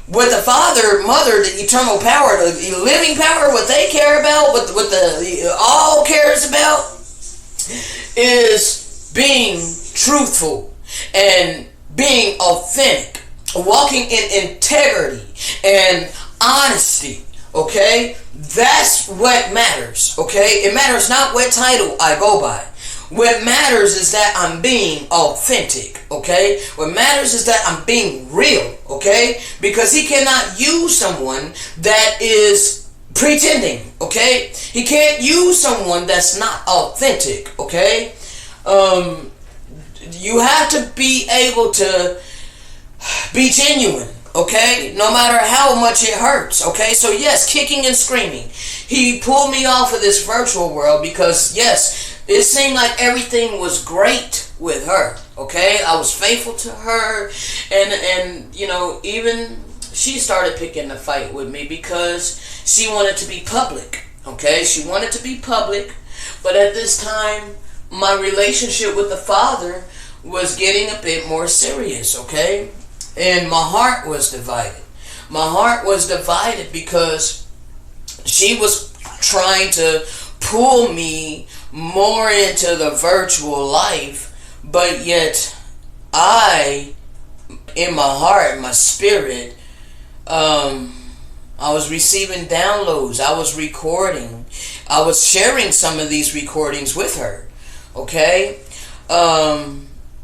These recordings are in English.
What the Father, Mother, the eternal power, the living power, what they care about, what the all cares about, is being truthful and being authentic, walking in integrity and honesty. Okay, that's what matters. Okay, it matters not what title I go by. What matters is that I'm being authentic, okay? What matters is that I'm being real, okay? Because he cannot use someone that is pretending, okay? He can't use someone that's not authentic, okay? You have to be able to be genuine, okay? No matter how much it hurts, okay? So yes, kicking and screaming. He pulled me off of this virtual world because, yes, it seemed like everything was great with her, okay? I was faithful to her, and you know, even she started picking a fight with me because she wanted to be public, okay? She wanted to be public, but at this time, my relationship with the Father was getting a bit more serious, okay? And my heart was divided. My heart was divided because she was trying to pull me more into the virtual life, but yet I, in my heart, my spirit, I was receiving downloads. I was recording. I was sharing some of these recordings with her. Okay,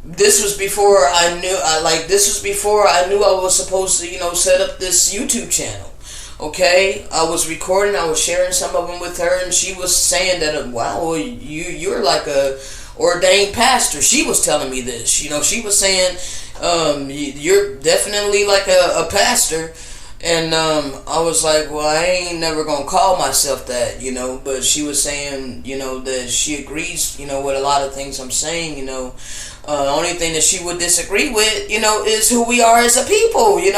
this was before I knew. This was before I knew I was supposed to, set up this YouTube channel. Okay, I was recording, I was sharing some of them with her, and she was saying that, wow, you're like a ordained pastor. She was telling me this, she was saying, you're definitely like a pastor, and I was like, well, I ain't never gonna call myself that, but she was saying, that she agrees, with a lot of things I'm saying, only thing that she would disagree with, is who we are as a people, and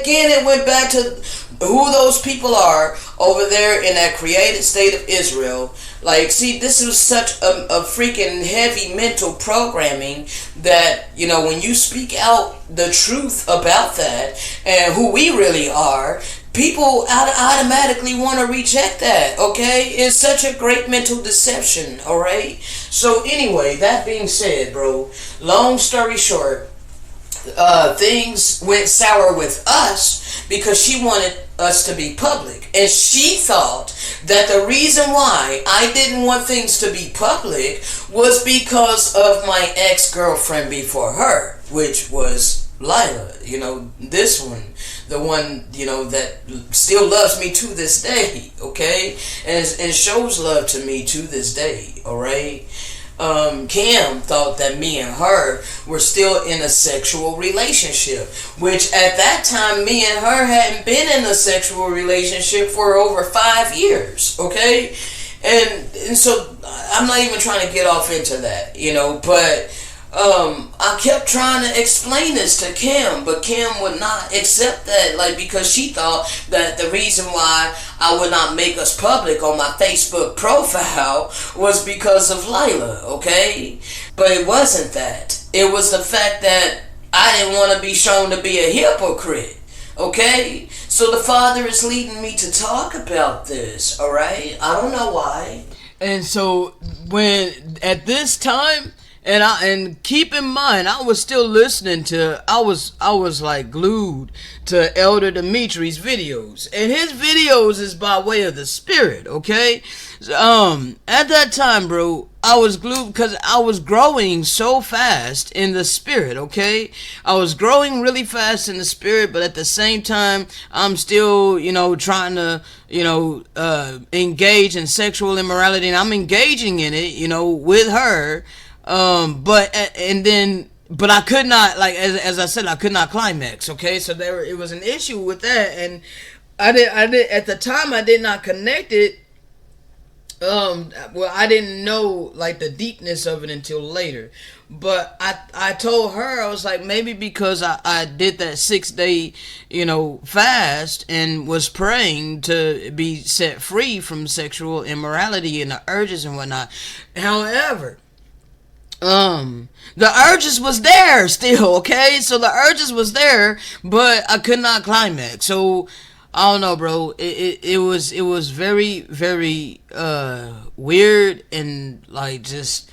again, it went back to who those people are over there in that created state of Israel. Like, see, this was such a freaking heavy mental programming that, when you speak out the truth about that and who we really are, people automatically want to reject that, okay? It's such a great mental deception, alright? So anyway, that being said, bro, long story short, things went sour with us because she wanted us to be public, and she thought that the reason why I didn't want things to be public was because of my ex-girlfriend before her, which was Lila, this one, the one, that still loves me to this day, okay, and shows love to me to this day, alright. Kim thought that me and her were still in a sexual relationship, which at that time me and her hadn't been in a sexual relationship for over 5 years, okay? And so I'm not even trying to get off into that, but I kept trying to explain this to Kim, but Kim would not accept that, because she thought that the reason why I would not make us public on my Facebook profile was because of Lila, okay? But it wasn't that. It was the fact that I didn't want to be shown to be a hypocrite, okay? So the Father is leading me to talk about this, alright? I don't know why. And so when, at this time, and keep in mind, I was still listening to, I was like glued to Elder Dimitri's videos, and his videos is by way of the Spirit, okay? At that time, bro, I was glued because I was growing so fast in the Spirit, okay? I was growing really fast in the Spirit, but at the same time, I'm still, trying to, engage in sexual immorality, and I'm engaging in it, with her. But I could not, as I said, I could not climax, okay? So it was an issue with that, and I did, at the time, I did not connect it, I didn't know, the deepness of it until later, but I told her, I was like, maybe because I did that 6-day, fast, and was praying to be set free from sexual immorality and the urges and whatnot. However, The urges was there still, okay? So the urges was there, but I could not climax. So I don't know, bro. It was very very weird, and like just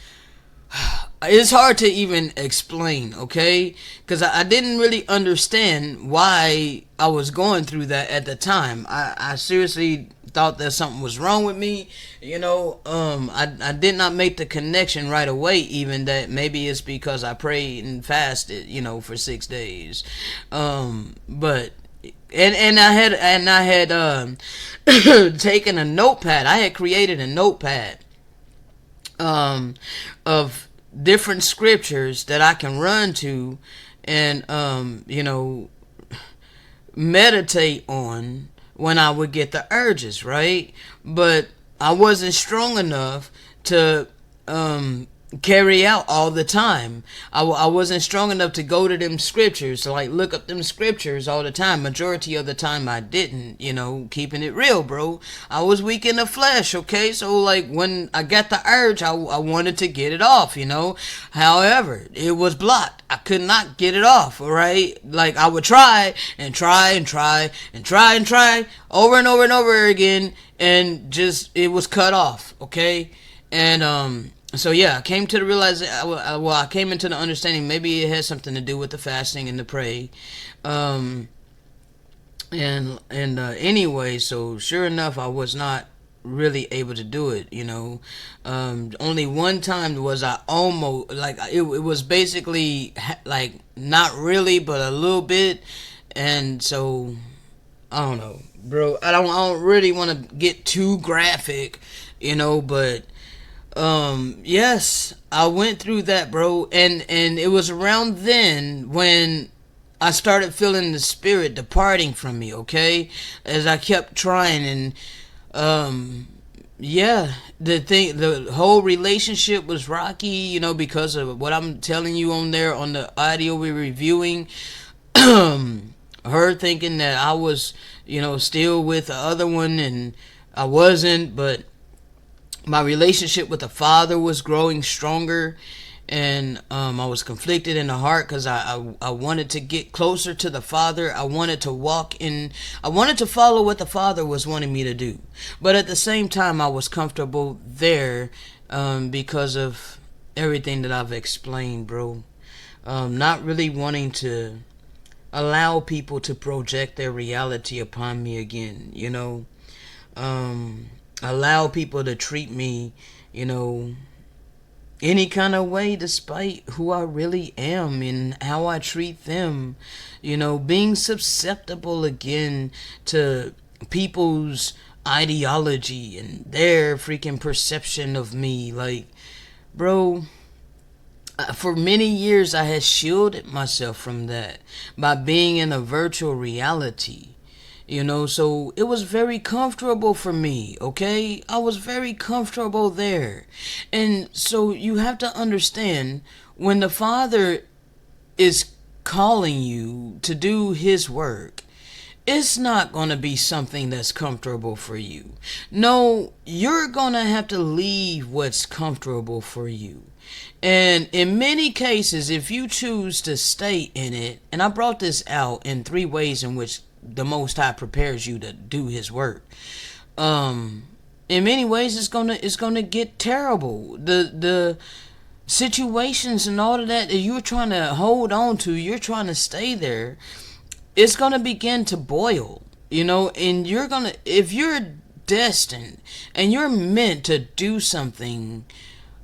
it's hard to even explain, okay? Because I didn't really understand why I was going through that at the time. I seriously thought that something was wrong with me. I did not make the connection right away, even that maybe it's because I prayed and fasted, for 6 days. But and I had taken a notepad. I had created a notepad of different scriptures that I can run to and meditate on when I would get the urges, right? But I wasn't strong enough to carry out all the time. I wasn't strong enough to go to them scriptures, to like look up them scriptures all the time. Majority of the time I didn't, keeping it real, bro. I was weak in the flesh, okay? So like when I got the urge, I wanted to get it off, However, it was blocked. I could not get it off, alright? Like I would try and try and try and try and try over and over and over again, and just it was cut off, okay? And so yeah, I came to the realization. I came into the understanding maybe it has something to do with the fasting and the pray, and anyway, so sure enough, I was not really able to do it. Only one time was I almost like it was basically like not really, but a little bit, and so I don't know, bro. I don't really want to get too graphic, but yes, I went through that, bro, and it was around then when I started feeling the spirit departing from me, okay? As I kept trying, and yeah, the whole relationship was rocky, because of what I'm telling you on there on the audio we're reviewing. Her thinking that I was, still with the other one, and I wasn't, but my relationship with the Father was growing stronger, and I was conflicted in the heart because I wanted to get closer to the Father. I wanted to follow what the Father was wanting me to do, but at the same time I was comfortable there because of everything that I've explained, bro. Not really wanting to allow people to project their reality upon me again, allow people to treat me, any kind of way despite who I really am and how I treat them, being susceptible again to people's ideology and their freaking perception of me. Like, bro, for many years I had shielded myself from that by being in a virtual reality. So it was very comfortable for me, okay? I was very comfortable there. And so you have to understand, when the Father is calling you to do His work, it's not going to be something that's comfortable for you. No, you're going to have to leave what's comfortable for you. And in many cases, if you choose to stay in it, and I brought this out in 3 ways in which the Most High prepares you to do His work. In many ways, it's gonna get terrible. The situations and all of that you're trying to hold on to, you're trying to stay there. It's gonna begin to boil, and if you're destined and you're meant to do something,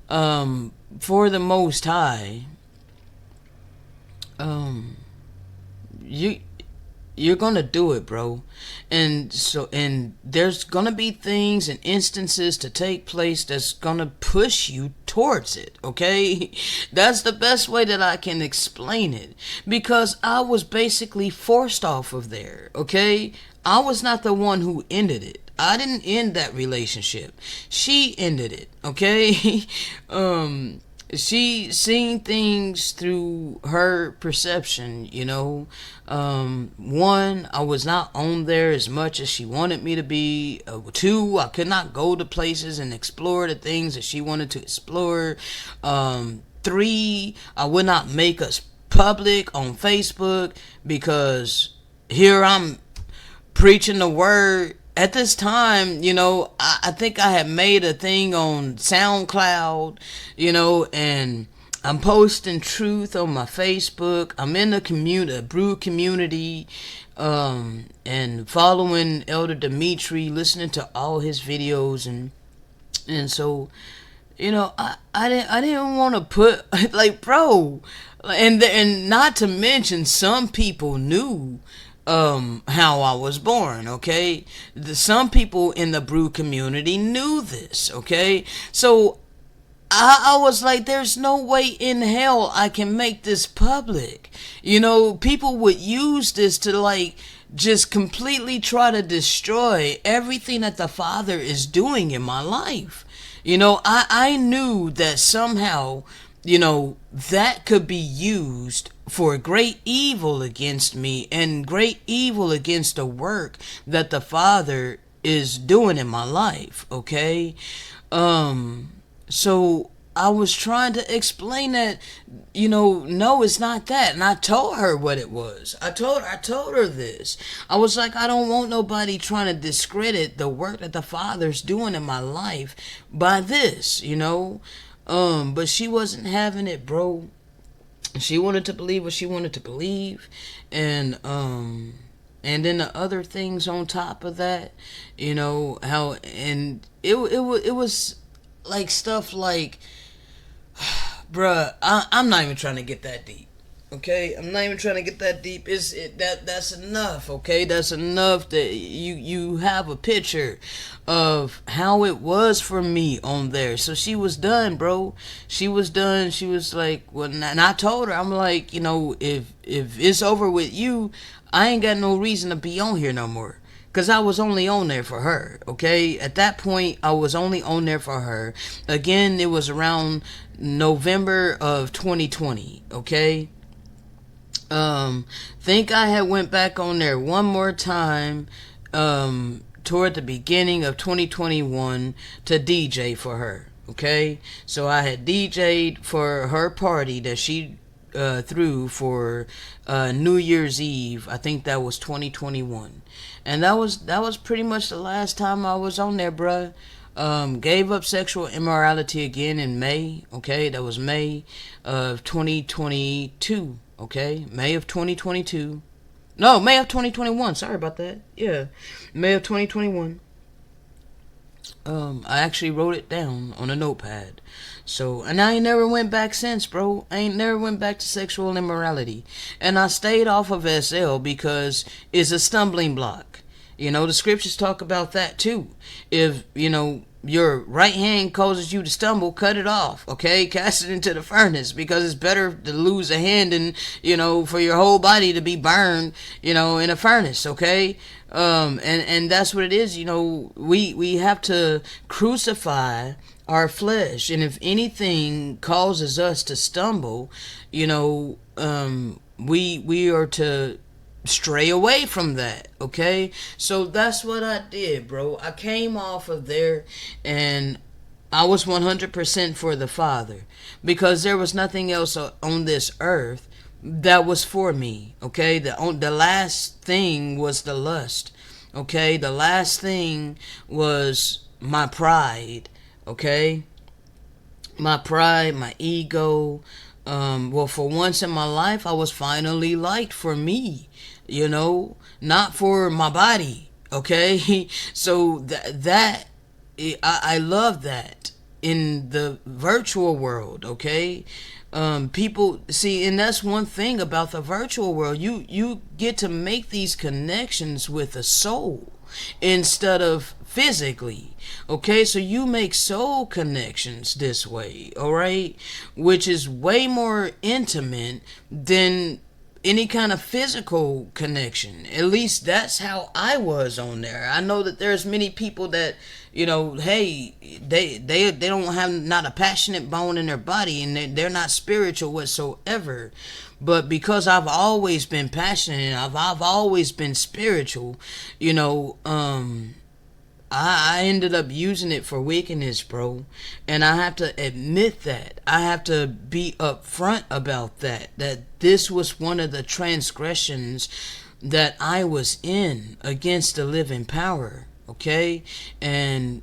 for the Most High, you're gonna do it, bro. And there's gonna be things and instances to take place that's gonna push you towards it, okay? That's the best way that I can explain it, because I was basically forced off of there, okay? I was not the one who ended it. I didn't end that relationship. She ended it, okay? She seen things through her perception, One, I was not on there as much as she wanted me to be. 2, I could not go to places and explore the things that she wanted to explore. 3, I would not make us public on Facebook, because here I'm preaching the word. At this time, I think I had made a thing on SoundCloud, and I'm posting truth on my Facebook. I'm in the community, a brew community, and following Elder Dimitri, listening to all his videos, and so, I didn't want to put like, bro, and not to mention, some people knew how I was born. Okay, some people in the brew community knew this. Okay, so I was like, there's no way in hell I can make this public. People would use this to, like, just completely try to destroy everything that the Father is doing in my life. I knew that somehow, that could be used for great evil against me, and great evil against the work that the Father is doing in my life. Okay? So I was trying to explain that, no, it's not that. And I told her what it was. I told her this. I was like, I don't want nobody trying to discredit the work that the Father's doing in my life by this, but she wasn't having it, bro. She wanted to believe what she wanted to believe, and then the other things on top of that, how, and it was like stuff like, bruh, I'm not even trying to get that deep. Okay, I'm not even trying to get that deep. That's enough. Okay, that's enough that you have a picture of how it was for me on there. So she was done, bro. She was done. She was like, well, and I told her, I'm like, if it's over with you, I ain't got no reason to be on here no more. Because I was only on there for her, okay? At that point, I was only on there for her. Again, it was around November of 2020, okay? Think I had went back on there one more time toward the beginning of 2021 to DJ for her, okay? So I had DJ'd for her party that she threw for New Year's Eve. I think that was 2021. And that was pretty much the last time I was on there, bruh. Gave up sexual immorality again in May. Okay, that was May of 2022. Okay, May of 2022. No, May of 2021. Sorry about that. Yeah, May of 2021. I actually wrote it down on a notepad. So, and I ain't never went back since, bro. I ain't never went back to sexual immorality. And I stayed off of SL because it's a stumbling block. The scriptures talk about that too. If, your right hand causes you to stumble, cut it off, okay? Cast it into the furnace, because it's better to lose a hand than, for your whole body to be burned, in a furnace, okay? And that's what it is, we have to crucify our flesh, and if anything causes us to stumble, we are to stray away from that, okay? So that's what I did, bro. I came off of there, and I was 100% for the Father, because there was nothing else on this earth that was for me, okay? The last thing was the lust, okay? The last thing was my pride, okay? My pride, my ego. Well, for once in my life, I was finally liked for me, not for my body, okay? So I love that in the virtual world, okay? People see, and that's one thing about the virtual world. You get to make these connections with the soul instead of physically, okay? So you make soul connections this way, all right, which is way more intimate than any kind of physical connection. At least that's how I was on there. I know that there's many people that, hey, they don't have not a passionate bone in their body, and they're not spiritual whatsoever. But because I've always been passionate, I've always been spiritual, I ended up using it for wickedness, bro. And I have to admit that. I have to be upfront about that. That this was one of the transgressions that I was in against the living power. Okay? And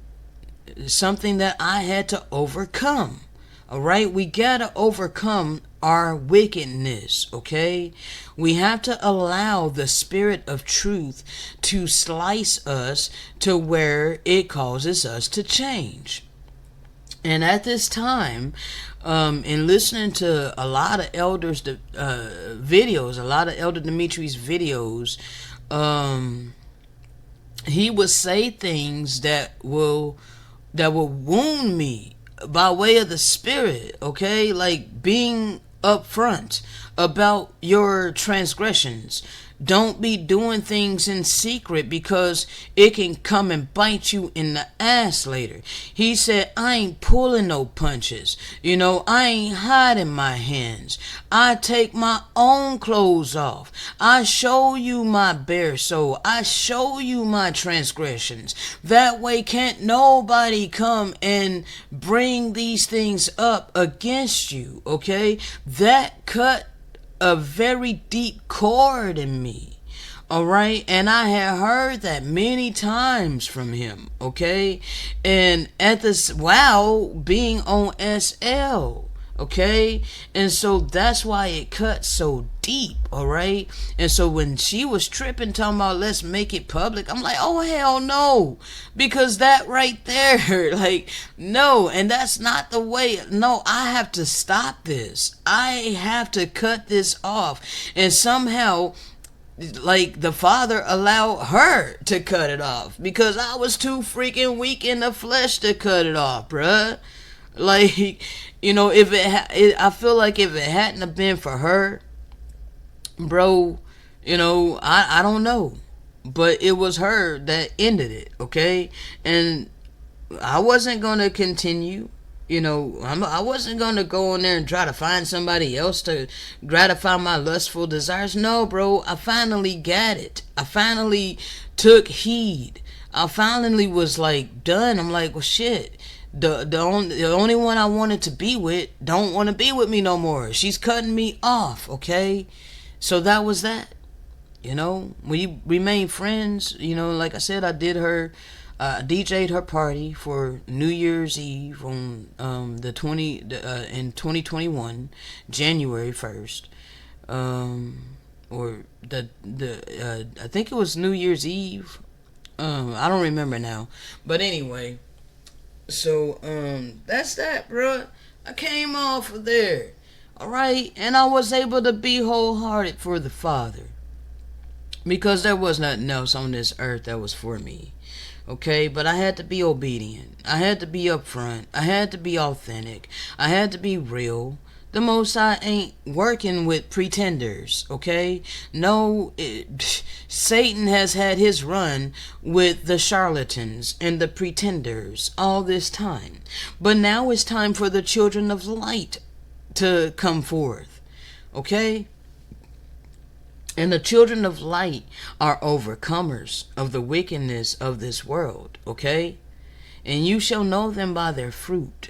something that I had to overcome. All right, we gotta overcome our wickedness. Okay, we have to allow the spirit of truth to slice us to where it causes us to change. And at this time, in listening to a lot of elders' videos, a lot of Elder Dimitri's videos, he would say things that will wound me by way of the spirit, okay? Like being upfront about your transgressions. Don't be doing things in secret because it can come and bite you in the ass later. He said, I ain't pulling no punches. I ain't hiding my hands. I take my own clothes off. I show you my bare soul. I show you my transgressions. That way can't nobody come and bring these things up against you, okay? That cut a very deep chord in me. All right, and I had heard that many times from him. Okay, and at this being on SL. Okay, and so that's why it cut so deep. All right, and so when she was tripping, talking about let's make it public, I'm like, oh hell no, because that right there, like, no, and that's not the way. No, I have to stop this. I have to cut this off, and somehow, like, the Father allowed her to cut it off because I was too freaking weak in the flesh to cut it off, bruh. Like, if I feel like if it hadn't have been for her, bro, I don't know, but it was her that ended it, okay? And I wasn't gonna continue. I wasn't gonna go in there and try to find somebody else to gratify my lustful desires. No, bro, I finally got it. I finally took heed. I finally was like done. I'm like, well, shit. The only one I wanted to be with don't want to be with me no more. She's cutting me off, okay? So that was that. We remained friends. Like I said, I did her. DJ'd her party for New Year's Eve on in 2021, January 1st, or I think it was New Year's Eve. I don't remember now, but anyway. So that's that, bro. I came off of there, all right, and I was able to be wholehearted for the Father because there was nothing else on this earth that was for me. Okay, but I had to be obedient. I had to be upfront. I had to be authentic. I had to be real. The Most High ain't working with pretenders, okay? No, Satan has had his run with the charlatans and the pretenders all this time. But now it's time for the children of light to come forth, okay? And the children of light are overcomers of the wickedness of this world, okay? And you shall know them by their fruit.